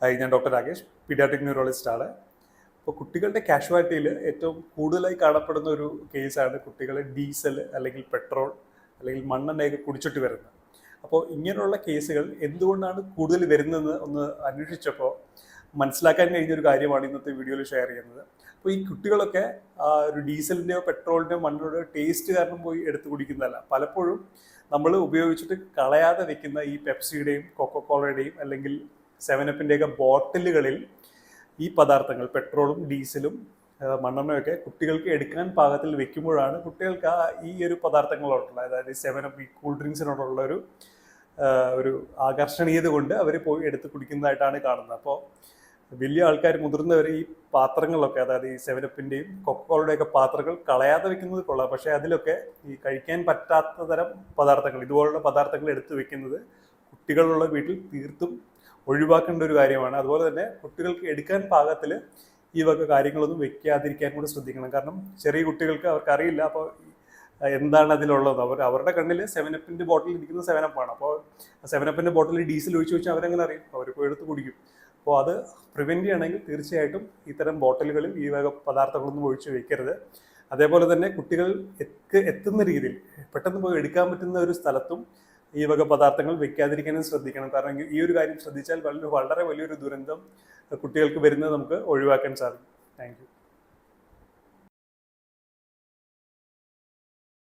ഞാൻ doctor Rakesh, paediatric neurologist ആണ്. അപ്പോൾ കുട്ടികളുടെ കാഷ്വാലിറ്റിയിൽ ഏറ്റവും കൂടുതലായി കാണപ്പെടുന്ന ഒരു കേസാണ് കുട്ടികൾ ഡീസൽ അല്ലെങ്കിൽ പെട്രോൾ അല്ലെങ്കിൽ മണ്ണെണ്ണയൊക്കെ കുടിച്ചിട്ട് വരുന്നത്. അപ്പോൾ ഇങ്ങനെയുള്ള കേസുകൾ എന്തുകൊണ്ടാണ് കൂടുതൽ വരുന്നതെന്ന് ഒന്ന് അന്വേഷിച്ചപ്പോൾ മനസ്സിലാക്കാൻ കഴിഞ്ഞൊരു കാര്യമാണ് ഇന്നത്തെ വീഡിയോയിൽ ഷെയർ ചെയ്യുന്നത്. അപ്പോൾ ഈ കുട്ടികളൊക്കെ ഒരു ഡീസലിൻ്റെയോ പെട്രോളിൻ്റെയോ മണ്ണിൻ്റെയോ ടേസ്റ്റ് കാരണം പോയി എടുത്ത് കുടിക്കുന്നതല്ല. പലപ്പോഴും നമ്മൾ ഉപയോഗിച്ചിട്ട് കളയാതെ വെക്കുന്ന ഈ പെപ്സിയുടെയും കൊക്കോക്കോളയുടെയും അല്ലെങ്കിൽ സെവനപ്പിൻ്റെയൊക്കെ ബോട്ടിലുകളിൽ ഈ പദാർത്ഥങ്ങൾ പെട്രോളും ഡീസലും മണ്ണെണ്ണയൊക്കെ കുട്ടികൾക്ക് എടുക്കാൻ പാകത്തിൽ വെക്കുമ്പോഴാണ് കുട്ടികൾക്ക് ഈ ഒരു പദാർത്ഥങ്ങളോടുള്ള, അതായത് സെവനപ്പ്, ഈ കൂൾ ഡ്രിങ്ക്സിനോടുള്ള ഒരു ആകർഷണീയത കൊണ്ട് അവർ പോയി എടുത്ത് കുടിക്കുന്നതായിട്ടാണ് കാണുന്നത്. അപ്പോൾ വലിയ ആൾക്കാർ, മുതിർന്നവർ ഈ പാത്രങ്ങളൊക്കെ, അതായത് ഈ സെവനപ്പിൻ്റെയും കൊക്കോളയുടെയൊക്കെ പാത്രങ്ങൾ കളയാതെ വെക്കുന്നത് കൊള്ളാം. പക്ഷേ അതിലൊക്കെ ഈ കഴിക്കാൻ പറ്റാത്ത തരം പദാർത്ഥങ്ങൾ, ഇതുപോലുള്ള പദാർത്ഥങ്ങൾ എടുത്തു വെക്കുന്നത് കുട്ടികളുള്ള വീട്ടിൽ തീർത്തും ഒഴിവാക്കേണ്ട ഒരു കാര്യമാണ്. അതുപോലെ തന്നെ കുട്ടികൾക്ക് എടുക്കാൻ പാകത്തിൽ ഈ വക കാര്യങ്ങളൊന്നും വെക്കാതിരിക്കാൻ കൂടെ ശ്രദ്ധിക്കണം. കാരണം ചെറിയ കുട്ടികൾക്ക് അവർക്കറിയില്ല അപ്പോൾ എന്താണ് അതിലുള്ളത്. അവരുടെ കണ്ണിൽ സെവനപ്പിൻ്റെ ബോട്ടിൽ ഇരിക്കുന്ന സെവനപ്പാണ്. അപ്പോൾ സെവനപ്പിൻ്റെ ബോട്ടിൽ ഡീസൽ ഒഴിച്ച് വെച്ചാൽ അവരെങ്ങനെ അറിയും? അവരിപ്പോൾ എടുത്ത് കുടിക്കും. അപ്പോൾ അത് പ്രിവെൻറ്റ് ചെയ്യണമെങ്കിൽ തീർച്ചയായിട്ടും ഇത്തരം ബോട്ടിലുകളിൽ ഈ വക പദാർത്ഥങ്ങളൊന്നും ഒഴിച്ച് വെക്കരുത്. അതേപോലെ തന്നെ കുട്ടികൾ എത്തുന്ന രീതിയിൽ പെട്ടെന്ന് പോയി എടുക്കാൻ പറ്റുന്ന ഒരു സ്ഥലത്തും ഈ വക പദാർത്ഥങ്ങൾ വെക്കാതിരിക്കാനും ശ്രദ്ധിക്കണം. കാരണം ഈ ഒരു കാര്യം ശ്രദ്ധിച്ചാൽ വളരെ വലിയൊരു ദുരന്തം കുട്ടികൾക്ക് വരുന്നത് നമുക്ക് ഒഴിവാക്കാൻ സാധിക്കും. Thank you.